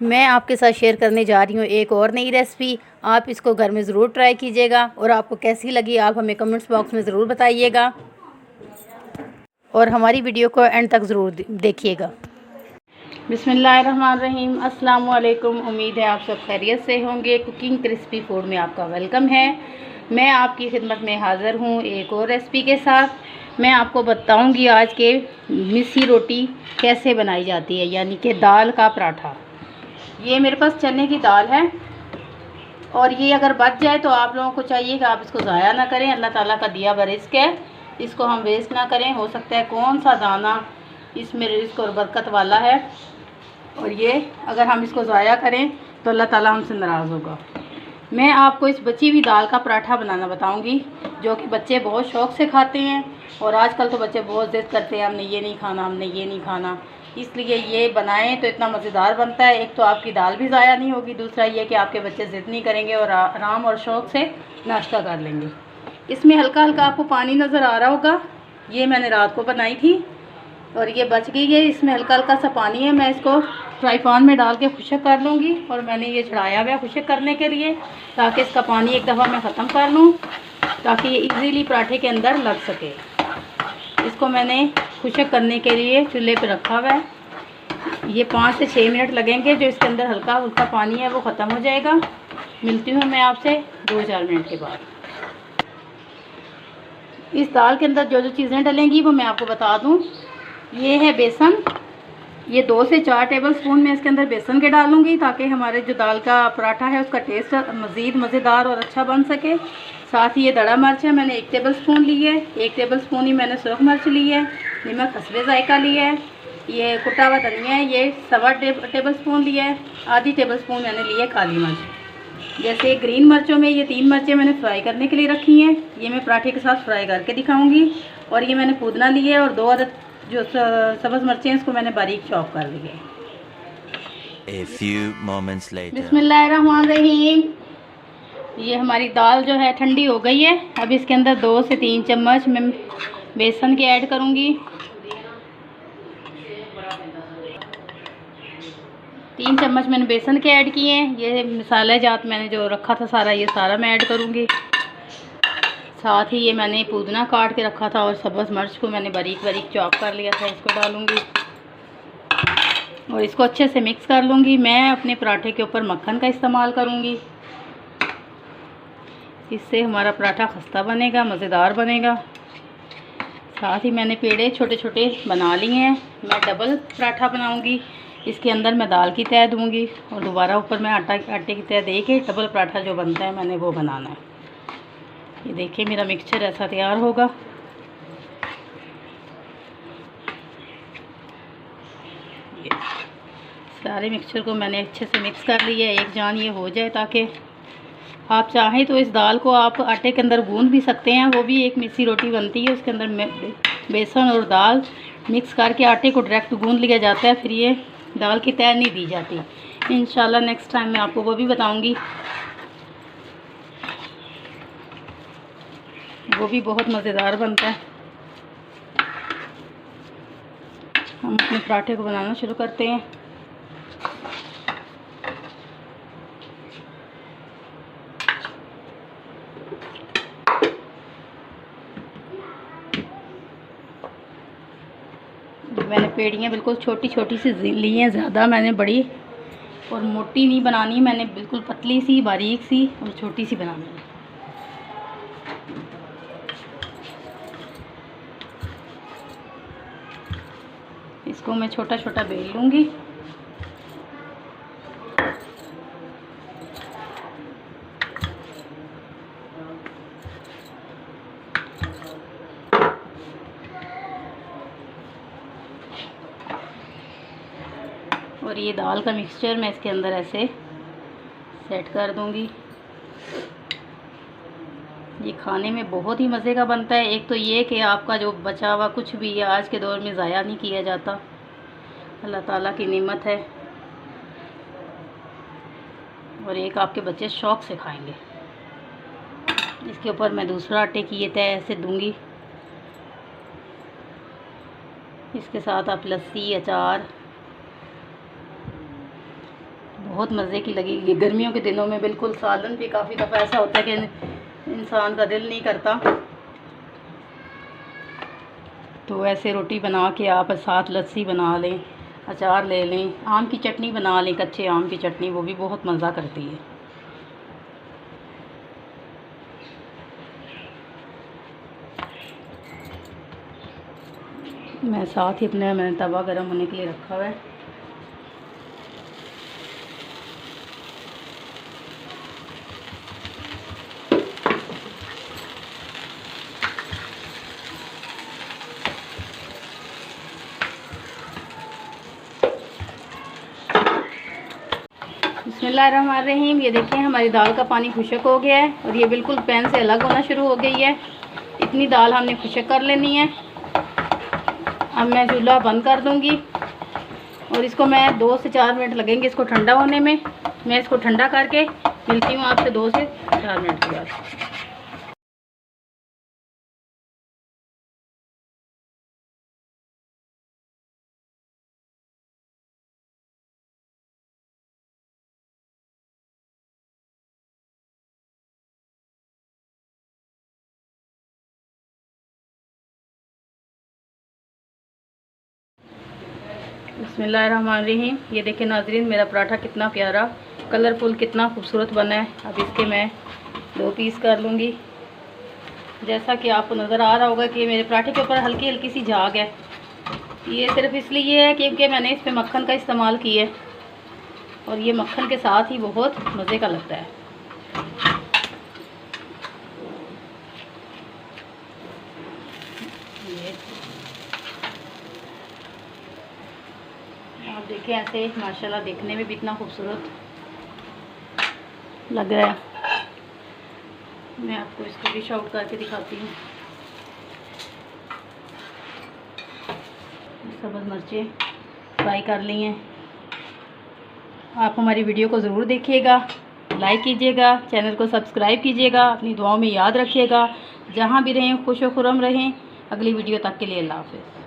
मैं आपके साथ शेयर करने जा रही हूँ एक और नई रेसिपी। आप इसको घर में ज़रूर ट्राई कीजिएगा और आपको कैसी लगी आप हमें कमेंट्स बॉक्स में ज़रूर बताइएगा और हमारी वीडियो को एंड तक ज़रूर देखिएगा। बिस्मिल्लाहिर्रहमानिर्रहीम, अस्सलाम वालेकुम। उम्मीद है आप सब खैरियत से होंगे। कुकिंग क्रिस्पी फूड में आपका वेलकम है। मैं आपकी खिदमत में हाज़िर हूँ एक और रेसिपी के साथ। मैं आपको बताऊँगी आज के मिस्सी रोटी कैसे बनाई जाती है, यानी कि दाल का पराठा। ये मेरे पास चने की दाल है और ये अगर बच जाए तो आप लोगों को चाहिए कि आप इसको ज़ाया ना करें। अल्लाह ताला का दिया हुआ रिज़्क़ है, इसको हम वेस्ट ना करें। हो सकता है कौन सा दाना इसमें रिज़्क़ और बरकत वाला है, और ये अगर हम इसको ज़ाया करें तो अल्लाह ताला हमसे नाराज़ होगा। मैं आपको इस बची हुई दाल का पराठा बनाना बताऊंगी, जो कि बच्चे बहुत शौक़ से खाते हैं। और आजकल तो बच्चे बहुत ज़िद करते हैं, हमने ये नहीं खाना, हमने ये नहीं खाना। इसलिए ये बनाएं तो इतना मज़ेदार बनता है। एक तो आपकी दाल भी ज़ाया नहीं होगी, दूसरा ये कि आपके बच्चे ज़िद नहीं करेंगे और आराम और शौक़ से नाश्ता कर लेंगे। इसमें हल्का हल्का आपको पानी नज़र आ रहा होगा। ये मैंने रात को बनाई थी और ये बच गई है। इसमें हल्का हल्का सा पानी है। मैं इसको फ्राई पैन में डाल के खुशक कर लूँगी और मैंने ये चढ़ाया हुआ है खुशक करने के लिए, ताकि इसका पानी एक दफ़ा मैं ख़त्म कर लूँ, ताकि ये इजीली पराठे के अंदर लग सके। इसको मैंने खुशक करने के लिए चूल्हे पे रखा हुआ है। ये 5 से 6 मिनट लगेंगे। जो इसके अंदर हल्का हल्का पानी है वो ख़त्म हो जाएगा। मिलती हूँ मैं आपसे 2-4 मिनट के बाद। इस दाल के अंदर जो जो चीज़ें डलेंगी वो मैं आपको बता दूँ। ये है बेसन, ये 2 से 4 टेबल स्पून मैं इसके अंदर बेसन के डालूँगी, ताकि हमारे जो दाल का पराठा है उसका टेस्ट मज़ीद मज़ेदार और अच्छा बन सके। साथ ही ये दड़ा मिर्च है, मैंने 1 टेबल स्पून ली है। 1 टेबल स्पून ही मैंने सूख मिर्च ली है। नमक हस्बे जायका लिया है। ये कुटा हुआ धनिया है, ये 1.25 टेबल स्पून लिया है। आधी टेबल स्पून मैंने ली है काली मिर्च। जैसे ग्रीन मिर्चों में ये 3 मिर्चें मैंने फ्राई करने के लिए रखी हैं, ये मैं पराठे के साथ फ्राई करके दिखाऊँगी। और ये मैंने पुदीना लिया है और 2 अदद जो सब्ज़ मिर्चें हैं इसको मैंने बारीक चॉप कर लिया है। A few moments later. बिस्मिल्लाहिर्रहमानिर्रहीम। ये हमारी दाल जो है ठंडी हो गई है। अब इसके अंदर 2 से 3 चम्मच मैं बेसन के ऐड करूँगी। 3 चम्मच मैंने बेसन के ऐड किए हैं। ये मसाला जात मैंने जो रखा था सारा, ये सारा मैं ऐड करूँगी। साथ ही ये मैंने पुदीना काट के रखा था और सब्ज़ मिर्च को मैंने बारीक बारीक चॉप कर लिया था, इसको डालूँगी और इसको अच्छे से मिक्स कर लूँगी। मैं अपने पराठे के ऊपर मक्खन का इस्तेमाल करूँगी, इससे हमारा पराठा खस्ता बनेगा, मज़ेदार बनेगा। साथ ही मैंने पेड़े छोटे छोटे बना लिए हैं। मैं डबल पराठा बनाऊँगी। इसके अंदर मैं दाल की तह दूँगी और दोबारा ऊपर मैं आटे की तह दे के डबल पराठा जो बनता है मैंने वो बनाना है। ये देखिए मेरा मिक्सचर ऐसा तैयार होगा। ये सारे मिक्सचर को मैंने अच्छे से मिक्स कर लिया है, एक जान ये हो जाए, ताकि आप चाहें तो इस दाल को आप आटे के अंदर गूंद भी सकते हैं, वो भी एक मिस्सी रोटी बनती है। उसके अंदर बेसन और दाल मिक्स करके आटे को डायरेक्ट गूंद लिया जाता है, फिर ये दाल की तह नहीं दी जाती। इंशाल्लाह नेक्स्ट टाइम मैं आपको वो भी बताऊंगी, वो भी बहुत मज़ेदार बनता है। हम अपने पराठे को बनाना शुरू करते हैं। मैंने पेड़ियाँ बिल्कुल छोटी छोटी सी ली हैं, ज़्यादा मैंने बड़ी और मोटी नहीं बनानी, मैंने बिल्कुल पतली सी बारीक सी और छोटी सी बनानी है। इसको मैं छोटा छोटा बेल लूँगी। और ये दाल का मिक्सचर मैं इसके अंदर ऐसे सेट कर दूँगी। ये खाने में बहुत ही मज़े का बनता है। एक तो ये कि आपका जो बचा हुआ कुछ भी है आज के दौर में ज़ाया नहीं किया जाता, अल्लाह ताला की नेमत है। और एक आपके बच्चे शौक़ से खाएंगे। इसके ऊपर मैं दूसरा आटे की ये तह ऐसे दूँगी। इसके साथ आप लस्सी, अचार बहुत मज़े की लगेगी। गर्मियों के दिनों में बिल्कुल। सालन भी काफ़ी दफ़ा ऐसा होता है कि इंसान का दिल नहीं करता, तो ऐसे रोटी बना के आप साथ लस्सी बना लें, अचार ले लें, आम की चटनी बना लें, कच्चे आम की चटनी, वो भी बहुत मज़ा करती है। मैं साथ ही मैंने तवा गरम होने के लिए रखा हुआ है। बिस्मिल्लाहिर्रहमानिर्रहीम। ये देखिए हमारी दाल का पानी खुशक हो गया है और ये बिल्कुल पैन से अलग होना शुरू हो गई है। इतनी दाल हमने खुशक कर लेनी है। अब मैं चूल्हा बंद कर दूंगी और इसको मैं 2 से 4 मिनट लगेंगे इसको ठंडा होने में। मैं इसको ठंडा करके मिलती हूँ आपसे 2 से 4 मिनट के बाद। बिस्मिल्लाहिर्रहमानिर्रहीम। ये देखिए नाज़रीन, मेरा पराठा कितना प्यारा कलरफुल, कितना खूबसूरत बना है। अब इसके मैं 2 पीस कर लूँगी। जैसा कि आपको नज़र आ रहा होगा कि मेरे पराठे के ऊपर हल्की हल्की सी झाग है। ये सिर्फ इसलिए है क्योंकि मैंने इस पर मक्खन का इस्तेमाल किया है और ये मक्खन के साथ ही बहुत मज़े का लगता है। आप देखें ऐसे माशाल्लाह देखने में भी इतना खूबसूरत लग रहा है। मैं आपको इसको डिश आउट करके दिखाती हूँ। सब्ज़ मिर्चें फ्राई कर ली हैं। आप हमारी वीडियो को ज़रूर देखिएगा, लाइक कीजिएगा, चैनल को सब्सक्राइब कीजिएगा, अपनी दुआओं में याद रखिएगा। जहाँ भी रहें खुश व खुर्रम रहें। अगली वीडियो तक के लिए अल्लाह हाफ़िज़।